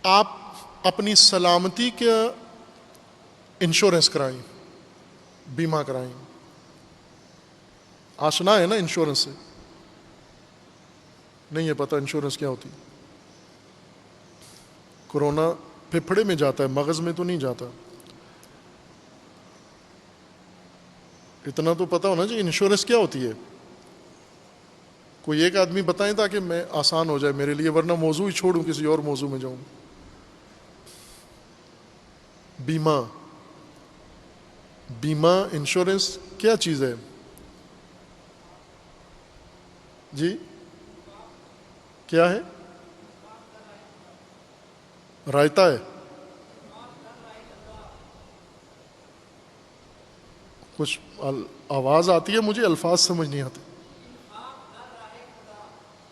آپ اپنی سلامتی کا انشورنس کرائیں، بیمہ کرائیں. آشنا ہے نا انشورنس سے؟ نہیں ہے پتہ انشورنس کیا ہوتی. کورونا پھپھڑے میں جاتا ہے، مغز میں تو نہیں جاتا. اتنا تو پتہ ہونا چاہیے انشورنس کیا ہوتی ہے. کوئی ایک آدمی بتائیں تاکہ میں آسان ہو جائے میرے لیے، ورنہ موضوع ہی چھوڑوں کسی اور موضوع میں جاؤں. بیمہ، بیمہ انشورنس کیا چیز ہے جی؟ کیا ہے؟ رائتا ہے؟ کچھ آواز آتی ہے مجھے، الفاظ سمجھ نہیں آتے.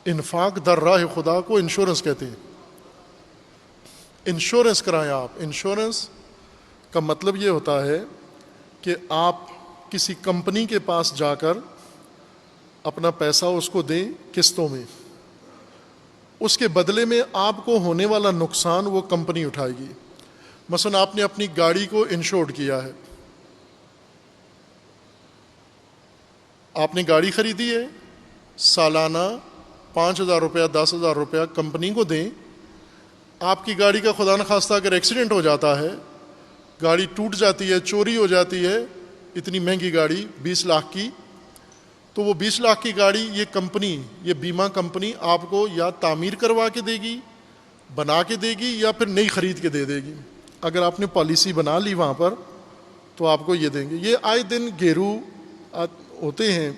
انفاق در راہ خدا کو انشورنس کہتے ہیں. انشورنس کرائیں آپ. انشورنس کا مطلب یہ ہوتا ہے کہ آپ کسی کمپنی کے پاس جا کر اپنا پیسہ اس کو دیں قسطوں میں، اس کے بدلے میں آپ کو ہونے والا نقصان وہ کمپنی اٹھائے گی. مثلا آپ نے اپنی گاڑی کو انشورڈ کیا ہے، آپ نے گاڑی خریدی ہے، سالانہ 5,000 روپیہ 10,000 روپیہ کمپنی کو دیں. آپ کی گاڑی کا خدا نخواستہ اگر ایکسیڈنٹ ہو جاتا ہے، گاڑی ٹوٹ جاتی ہے، چوری ہو جاتی ہے، اتنی مہنگی گاڑی 20 لاکھ کی، تو وہ 20 لاکھ کی گاڑی یہ کمپنی، یہ بیمہ کمپنی آپ کو یا تعمیر کروا کے دے گی، بنا کے دے گی، یا پھر نئی خرید کے دے دے گی. اگر آپ نے پالیسی بنا لی وہاں پر تو آپ کو یہ دیں گے. یہ آئے دن گھیرو ہوتے ہیں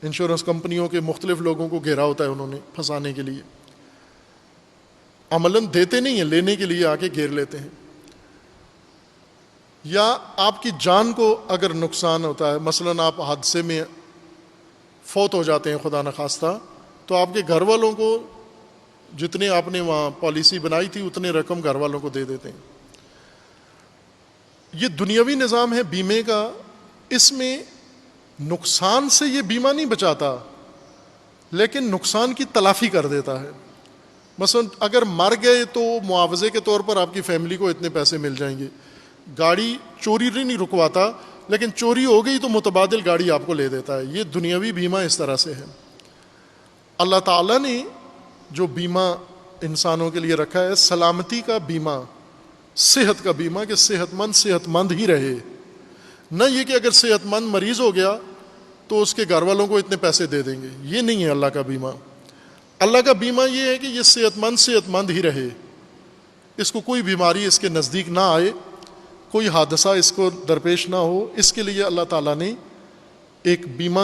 انشورنس کمپنیوں کے، مختلف لوگوں کو گھیرا ہوتا ہے انہوں نے پھنسانے کے لیے. عملاً دیتے نہیں ہیں، لینے کے لیے آ کے گھیر لیتے ہیں. یا آپ کی جان کو اگر نقصان ہوتا ہے، مثلاً آپ حادثے میں فوت ہو جاتے ہیں خدا نخواستہ، تو آپ کے گھر والوں کو جتنے آپ نے وہاں پالیسی بنائی تھی اتنے رقم گھر والوں کو دے دیتے ہیں. یہ دنیاوی نظام ہے بیمے کا. اس میں نقصان سے یہ بیمہ نہیں بچاتا، لیکن نقصان کی تلافی کر دیتا ہے. مثلا اگر مر گئے تو معاوضے کے طور پر آپ کی فیملی کو اتنے پیسے مل جائیں گے. گاڑی چوری نہیں رکواتا، لیکن چوری ہو گئی تو متبادل گاڑی آپ کو لے دیتا ہے. یہ دنیاوی بیمہ اس طرح سے ہے. اللہ تعالیٰ نے جو بیمہ انسانوں کے لیے رکھا ہے، سلامتی کا بیمہ، صحت کا بیمہ، کہ صحت مند ہی رہے. نہ یہ کہ اگر صحت مند مریض ہو گیا تو اس کے گھر والوں کو اتنے پیسے دے دیں گے. یہ نہیں ہے اللہ کا بیمہ. اللہ کا بیمہ یہ ہے کہ یہ صحت مند ہی رہے، اس کو کوئی بیماری اس کے نزدیک نہ آئے، کوئی حادثہ اس کو درپیش نہ ہو. اس کے لیے اللہ تعالیٰ نے ایک بیمہ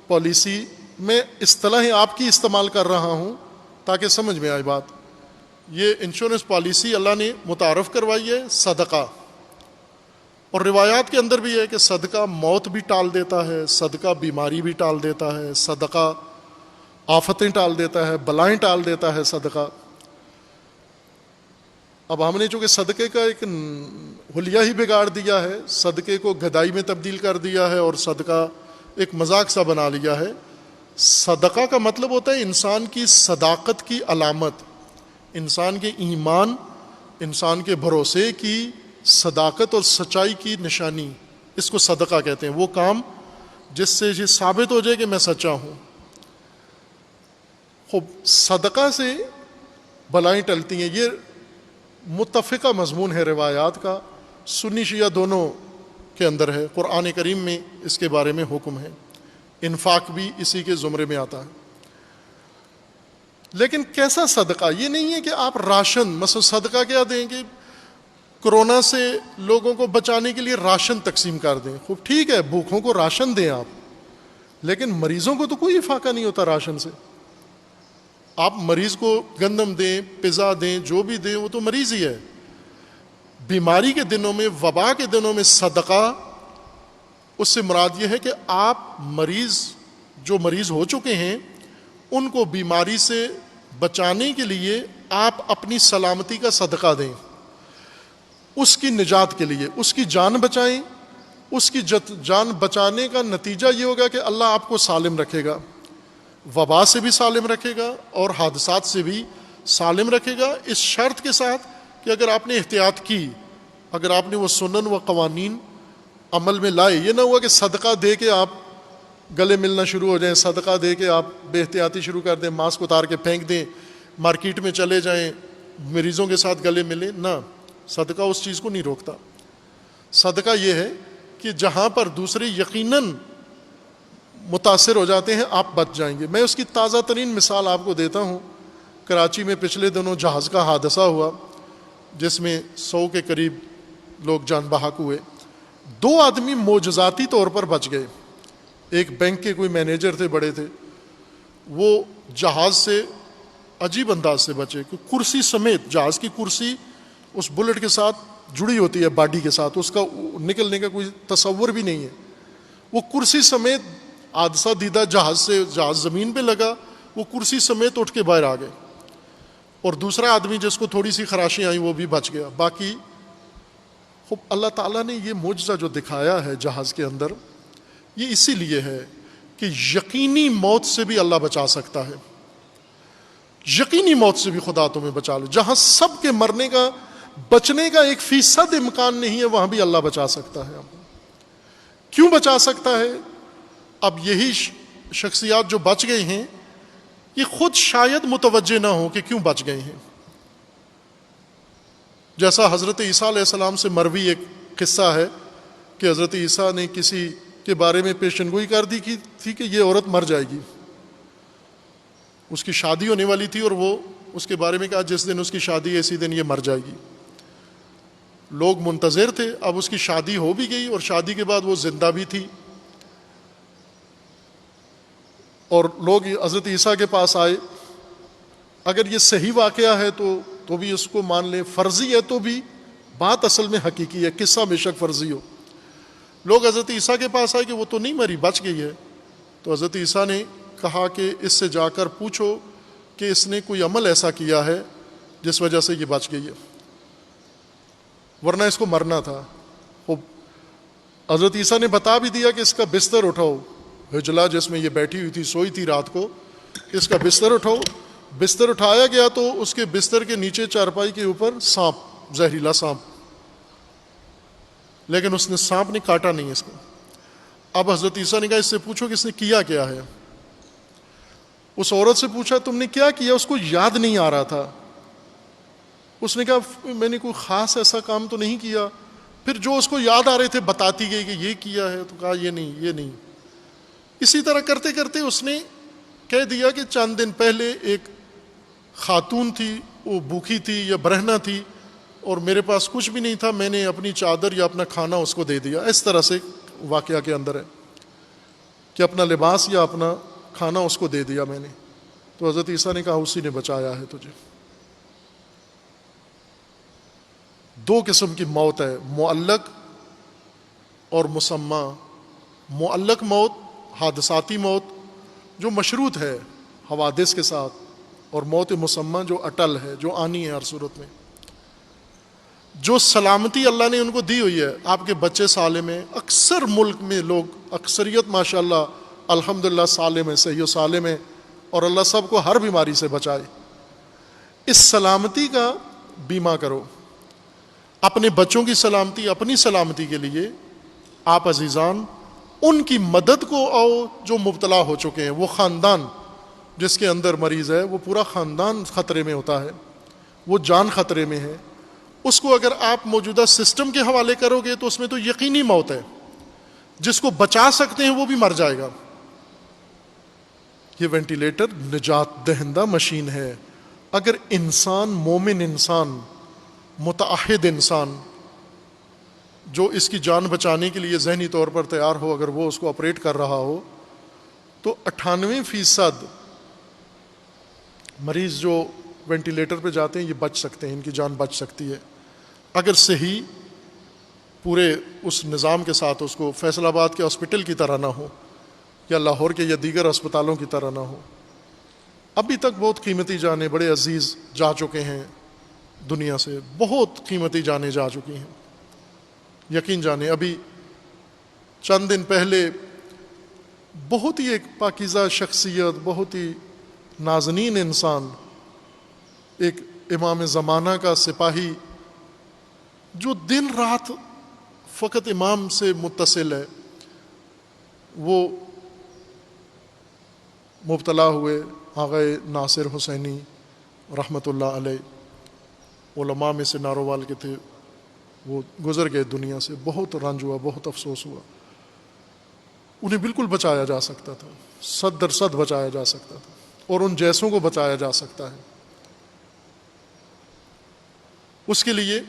پالیسی، میں اصطلاحیں آپ کی استعمال کر رہا ہوں تاکہ سمجھ میں آئے بات. یہ انشورنس پالیسی اللہ نے متعارف کروائی ہے صدقہ. اور روایات کے اندر بھی ہے کہ صدقہ موت بھی ٹال دیتا ہے، صدقہ بیماری بھی ٹال دیتا ہے، صدقہ آفتیں ٹال دیتا ہے، بلائیں ٹال دیتا ہے صدقہ. اب ہم نے چونکہ صدقے کا ایک حلیہ ہی بگاڑ دیا ہے، صدقے کو گدائی میں تبدیل کر دیا ہے اور صدقہ ایک مذاق سا بنا لیا ہے. صدقہ کا مطلب ہوتا ہے انسان کی صداقت کی علامت، انسان کے ایمان، انسان کے بھروسے کی صداقت اور سچائی کی نشانی. اس کو صدقہ کہتے ہیں. وہ کام جس سے یہ ثابت ہو جائے کہ میں سچا ہوں. خوب صدقہ سے بلائیں ٹلتی ہیں. یہ متفقہ مضمون ہے روایات کا، سنی شیعہ دونوں کے اندر ہے. قرآن کریم میں اس کے بارے میں حکم ہے. انفاق بھی اسی کے زمرے میں آتا ہے. لیکن کیسا صدقہ؟ یہ نہیں ہے کہ آپ راشن، مثلا صدقہ کیا دیں کہ کرونا سے لوگوں کو بچانے کے لیے راشن تقسیم کر دیں. خوب ٹھیک ہے، بھوکھوں کو راشن دیں آپ، لیکن مریضوں کو تو کوئی افاقہ نہیں ہوتا راشن سے. آپ مریض کو گندم دیں، پزا دیں، جو بھی دیں، وہ تو مریض ہی ہے. بیماری کے دنوں میں، وبا کے دنوں میں صدقہ، اس سے مراد یہ ہے کہ آپ جو مریض ہو چکے ہیں ان کو بیماری سے بچانے کے لیے آپ اپنی سلامتی کا صدقہ دیں، اس کی نجات کے لیے، اس کی جان بچائیں. اس کی جان بچانے کا نتیجہ یہ ہوگا کہ اللہ آپ کو سالم رکھے گا، وبا سے بھی سالم رکھے گا اور حادثات سے بھی سالم رکھے گا، اس شرط کے ساتھ کہ اگر آپ نے احتیاط کی، اگر آپ نے وہ سنن و قوانین عمل میں لائے. یہ نہ ہوا کہ صدقہ دے کے آپ گلے ملنا شروع ہو جائیں، صدقہ دے کے آپ بے احتیاطی شروع کر دیں، ماسک اتار کے پھینک دیں، مارکیٹ میں چلے جائیں، مریضوں کے ساتھ گلے ملیں. نہ، صدقہ اس چیز کو نہیں روکتا. صدقہ یہ ہے کہ جہاں پر دوسرے یقیناً متاثر ہو جاتے ہیں آپ بچ جائیں گے. میں اس کی تازہ ترین مثال آپ کو دیتا ہوں. کراچی میں پچھلے دنوں جہاز کا حادثہ ہوا جس میں 100 کے قریب لوگ جان بحق ہوئے. 2 آدمی معجزاتی طور پر بچ گئے. ایک بینک کے کوئی مینیجر تھے، بڑے تھے، وہ جہاز سے عجیب انداز سے بچے کہ کرسی سمیت، جہاز کی کرسی اس بلٹ کے ساتھ جڑی ہوتی ہے باڈی کے ساتھ، اس کا نکلنے کا کوئی تصور بھی نہیں ہے. وہ کرسی سمیت، حادثہ دیدہ جہاز سے، جہاز زمین پہ لگا، وہ کرسی سمیت اٹھ کے باہر آ گئے. اور دوسرا آدمی جس کو تھوڑی سی خراشیاں آئیں وہ بھی بچ گیا. باقی خب اللہ تعالیٰ نے یہ معجزہ جو دکھایا ہے جہاز کے اندر، یہ اسی لیے ہے کہ یقینی موت سے بھی اللہ بچا سکتا ہے. یقینی موت سے بھی خدا تمہیں بچا لو. جہاں سب کے مرنے کا، بچنے کا 1% امکان نہیں ہے، وہاں بھی اللہ بچا سکتا ہے. کیوں بچا سکتا ہے؟ اب یہی شخصیات جو بچ گئے ہیں یہ خود شاید متوجہ نہ ہوں کہ کیوں بچ گئے ہیں. جیسا حضرت عیسیٰ علیہ السلام سے مروی ایک قصہ ہے کہ حضرت عیسیٰ نے کسی کے بارے میں پیشن گوئی کر دی تھی کہ یہ عورت مر جائے گی. اس کی شادی ہونے والی تھی اور وہ اس کے بارے میں کہا جس دن اس کی شادی ہے اسی دن یہ مر جائے گی. لوگ منتظر تھے. اب اس کی شادی ہو بھی گئی اور شادی کے بعد وہ زندہ بھی تھی. اور لوگ حضرت عیسیٰ کے پاس آئے. اگر یہ صحیح واقعہ ہے تو بھی اس کو مان لیں، فرضی ہے تو بھی بات اصل میں حقیقی ہے، قصہ بے شک فرضی ہو. لوگ حضرت عیسیٰ کے پاس آئے کہ وہ تو نہیں مری، بچ گئی ہے. تو حضرت عیسیٰ نے کہا کہ اس سے جا کر پوچھو کہ اس نے کوئی عمل ایسا کیا ہے جس وجہ سے یہ بچ گئی ہے، ورنہ اس کو مرنا تھا. حضرت عیسیٰ نے بتا بھی دیا کہ اس کا بستر اٹھاؤ، حجلہ جس میں یہ بیٹھی ہوئی تھی، سوئی تھی رات کو، اس کا بستر اٹھاؤ. بستر اٹھایا گیا تو اس کے بستر کے نیچے چارپائی کے اوپر سانپ، زہریلا سانپ، لیکن اس نے سانپ نے کاٹا نہیں اس کو. اب حضرت عیسیٰ نے کہا اس سے پوچھو کہ اس نے کیا کیا ہے. اس عورت سے پوچھا تم نے کیا کیا؟ اس کو یاد نہیں آ رہا تھا. اس نے کہا میں نے کوئی خاص ایسا کام تو نہیں کیا. پھر جو اس کو یاد آ رہے تھے بتاتی گئی کہ یہ کیا ہے، تو کہا یہ نہیں. اسی طرح کرتے کرتے اس نے کہہ دیا کہ چند دن پہلے ایک خاتون تھی، وہ بھوکی تھی یا برہنہ تھی اور میرے پاس کچھ بھی نہیں تھا، میں نے اپنی چادر یا اپنا کھانا اس کو دے دیا. اس طرح سے واقعہ کے اندر ہے کہ اپنا لباس یا اپنا کھانا اس کو دے دیا میں نے. تو حضرت عیسیٰ نے کہا اسی نے بچایا ہے تجھے. 2 قسم کی موت ہے، معلق اور مسمى. معلق موت، حادثاتی موت جو مشروط ہے حوادث کے ساتھ، اور موت مسمى جو اٹل ہے، جو آنی ہے ہر صورت میں. جو سلامتی اللہ نے ان کو دی ہوئی ہے، آپ کے بچے سالم ہیں. اکثر ملک میں لوگ، اکثریت ماشاءاللہ الحمدللہ سالم ہے، صحیح و سالم ہے، اور اللہ سب کو ہر بیماری سے بچائے. اس سلامتی کا بیمہ کرو. اپنے بچوں کی سلامتی، اپنی سلامتی کے لیے آپ عزیزان ان کی مدد کو آؤ جو مبتلا ہو چکے ہیں. وہ خاندان جس کے اندر مریض ہے، وہ پورا خاندان خطرے میں ہوتا ہے، وہ جان خطرے میں ہے. اس کو اگر آپ موجودہ سسٹم کے حوالے کرو گے تو اس میں تو یقینی موت ہے. جس کو بچا سکتے ہیں وہ بھی مر جائے گا. یہ وینٹیلیٹر نجات دہندہ مشین ہے. اگر انسان، مومن انسان، متعہد انسان جو اس کی جان بچانے کے لیے ذہنی طور پر تیار ہو، اگر وہ اس کو آپریٹ کر رہا ہو، تو 98% مریض جو وینٹیلیٹر پہ جاتے ہیں یہ بچ سکتے ہیں، ان کی جان بچ سکتی ہے اگر صحیح پورے اس نظام کے ساتھ اس کو فیصل آباد کے ہاسپٹل کی طرح نہ ہو یا لاہور کے یا دیگر اسپتالوں کی طرح نہ ہو. ابھی تک بہت قیمتی جانیں، بڑے عزیز جا چکے ہیں دنیا سے، بہت قیمتی جانیں جا چکی ہیں. یقین جانیں ابھی چند دن پہلے بہت ہی ایک پاکیزہ شخصیت، بہت ہی نازنین انسان، ایک امام زمانہ کا سپاہی جو دن رات فقط امام سے متصل ہے، وہ مبتلا ہوئے، آغا ناصر حسینی رحمۃ اللہ علیہ، علماء میں سے نارووال کے تھے، وہ گزر گئے دنیا سے، بہت رنج ہوا، بہت افسوس ہوا۔ انہیں بالکل بچایا جا سکتا تھا، 100% بچایا جا سکتا تھا، اور ان جیسوں کو بچایا جا سکتا ہے۔ اس کے لیے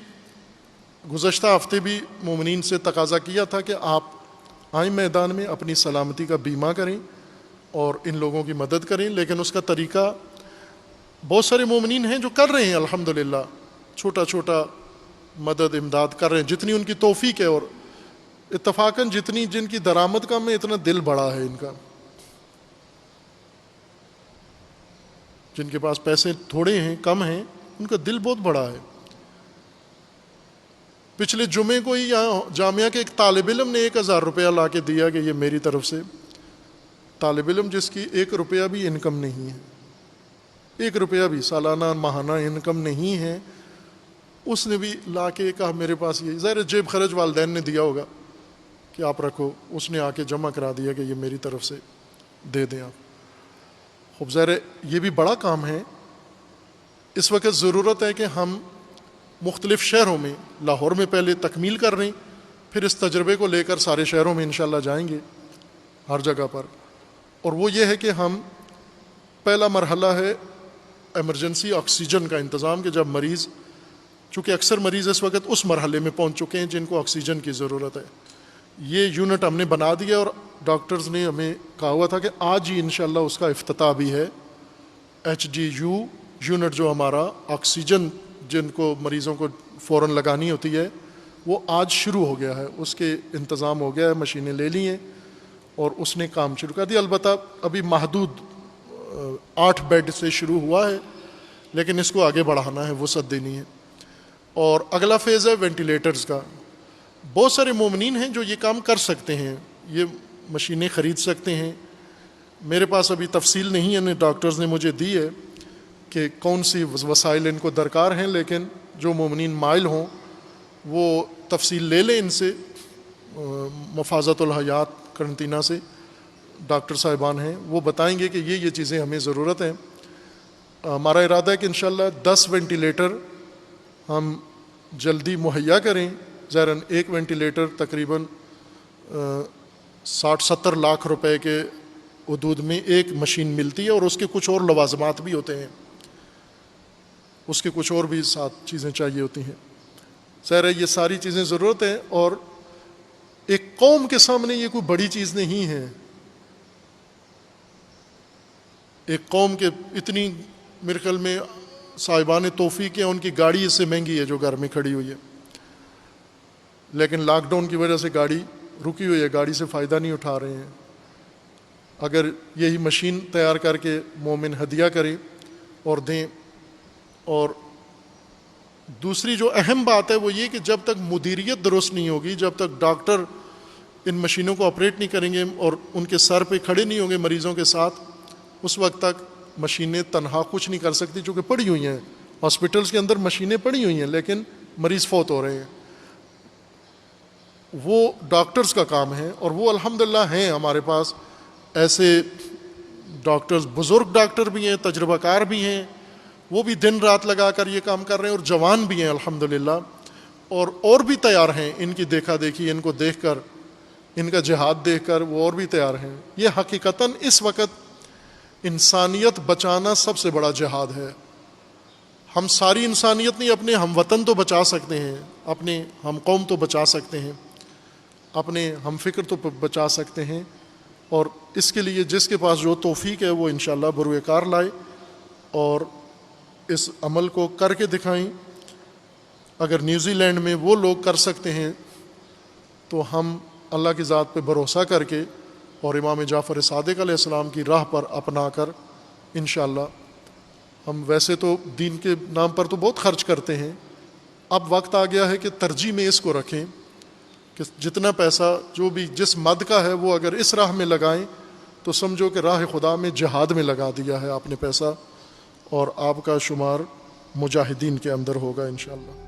گزشتہ ہفتے بھی مومنین سے تقاضا کیا تھا کہ آپ آئیں میدان میں، اپنی سلامتی کا بیمہ کریں اور ان لوگوں کی مدد کریں، لیکن اس کا طریقہ بہت سارے مومنین ہیں جو کر رہے ہیں الحمدللہ، چھوٹا چھوٹا مدد امداد کر رہے ہیں جتنی ان کی توفیق ہے، اور اتفاقاً جتنی جن کی درآمد کم ہے اتنا دل بڑا ہے ان کا۔ جن کے پاس پیسے تھوڑے ہیں، کم ہیں، ان کا دل بہت بڑا ہے۔ پچھلے جمعے کو ہی یہاں جامعہ کے ایک طالب علم نے 1000 روپیہ لا کے دیا کہ یہ میری طرف سے، طالب علم جس کی 1 روپیہ بھی انکم نہیں ہے، 1 روپیہ بھی سالانہ ماہانہ انکم نہیں ہے، اس نے بھی لا کے کہا میرے پاس یہ، ظاہر جیب خرچ والدین نے دیا ہوگا کہ آپ رکھو، اس نے آ کے جمع کرا دیا کہ یہ میری طرف سے دے دیں آپ۔ خوب ظاہر یہ بھی بڑا کام ہے۔ اس وقت ضرورت ہے کہ ہم مختلف شہروں میں، لاہور میں پہلے تکمیل کر رہے ہیں، پھر اس تجربے کو لے کر سارے شہروں میں انشاءاللہ جائیں گے، ہر جگہ پر۔ اور وہ یہ ہے کہ ہم، پہلا مرحلہ ہے ایمرجنسی آکسیجن کا انتظام، کہ جب مریض، چونکہ اکثر مریض اس وقت اس مرحلے میں پہنچ چکے ہیں جن کو آکسیجن کی ضرورت ہے، یہ یونٹ ہم نے بنا دیا، اور ڈاکٹرز نے ہمیں کہا ہوا تھا کہ آج ہی انشاءاللہ اس کا افتتاح بھی ہے۔ HDU یونٹ جو ہمارا آکسیجن جن کو مریضوں کو فوراً لگانی ہوتی ہے، وہ آج شروع ہو گیا ہے، اس کے انتظام ہو گیا ہے، مشینیں لے لی ہیں اور اس نے کام شروع کر دیا۔ البتہ ابھی محدود 8 بیڈ سے شروع ہوا ہے، لیکن اس کو آگے بڑھانا ہے، وسعت دینی ہے۔ اور اگلا فیز ہے وینٹیلیٹرز کا۔ بہت سارے مومنین ہیں جو یہ کام کر سکتے ہیں، یہ مشینیں خرید سکتے ہیں۔ میرے پاس ابھی تفصیل نہیں ہے، ڈاکٹرز نے مجھے دی ہے کہ کون سی وسائل ان کو درکار ہیں، لیکن جو مومنین مائل ہوں وہ تفصیل لے لیں ان سے، مفازت الحیات قرنطینہ سے ڈاکٹر صاحبان ہیں، وہ بتائیں گے کہ یہ چیزیں ہمیں ضرورت ہیں۔ ہمارا ارادہ ہے کہ انشاءاللہ 10 وینٹیلیٹر ہم جلدی مہیا کریں۔ ظاہراً ایک وینٹیلیٹر تقریباً 60-70 لاکھ روپے کے حدود میں ایک مشین ملتی ہے، اور اس کے کچھ اور لوازمات بھی ہوتے ہیں، اس کے کچھ اور بھی ساتھ چیزیں چاہیے ہوتی ہیں۔ ظاہر ہے یہ ساری چیزیں ضرورت ہیں، اور ایک قوم کے سامنے یہ کوئی بڑی چیز نہیں ہے۔ ایک قوم کے اتنی، میرے خیال میں صاحبان توفیق ہیں، ان کی گاڑی اس سے مہنگی ہے جو گھر میں کھڑی ہوئی ہے، لیکن لاک ڈاؤن کی وجہ سے گاڑی رکی ہوئی ہے، گاڑی سے فائدہ نہیں اٹھا رہے ہیں۔ اگر یہی مشین تیار کر کے مومن ہدیہ کریں اور دیں۔ اور دوسری جو اہم بات ہے وہ یہ کہ جب تک مدیریت درست نہیں ہوگی، جب تک ڈاکٹر ان مشینوں کو آپریٹ نہیں کریں گے اور ان کے سر پہ کھڑے نہیں ہوں گے مریضوں کے ساتھ، اس وقت تک مشینیں تنہا کچھ نہیں کر سکتی، چونکہ پڑی ہوئی ہیں ہاسپٹلس کے اندر، مشینیں پڑی ہوئی ہیں لیکن مریض فوت ہو رہے ہیں۔ وہ ڈاکٹرز کا کام ہے، اور وہ الحمدللہ ہیں ہمارے پاس ایسے ڈاکٹرز، بزرگ ڈاکٹر بھی ہیں، تجربہ کار بھی ہیں، وہ بھی دن رات لگا کر یہ کام کر رہے ہیں، اور جوان بھی ہیں الحمدللہ، اور بھی تیار ہیں۔ ان کی دیکھا دیکھی، ان کو دیکھ کر، ان کا جہاد دیکھ کر وہ اور بھی تیار ہیں۔ یہ حقیقتاً اس وقت انسانیت بچانا سب سے بڑا جہاد ہے۔ ہم ساری انسانیت نہیں، اپنے ہم وطن تو بچا سکتے ہیں، اپنے ہم قوم تو بچا سکتے ہیں، اپنے ہم فکر تو بچا سکتے ہیں، اور اس کے لیے جس کے پاس جو توفیق ہے وہ انشاءاللہ بروئے کار لائے اور اس عمل کو کر کے دکھائیں۔ اگر نیوزی لینڈ میں وہ لوگ کر سکتے ہیں تو ہم اللہ کی ذات پہ بھروسہ کر کے اور امام جعفر صادق علیہ السلام کی راہ پر اپنا کر انشاءاللہ، ہم ویسے تو دین کے نام پر تو بہت خرچ کرتے ہیں، اب وقت آ گیا ہے کہ ترجیح میں اس کو رکھیں کہ جتنا پیسہ جو بھی جس مد کا ہے وہ اگر اس راہ میں لگائیں تو سمجھو کہ راہ خدا میں جہاد میں لگا دیا ہے آپ نے پیسہ، اور آپ کا شمار مجاہدین کے اندر ہوگا انشاءاللہ۔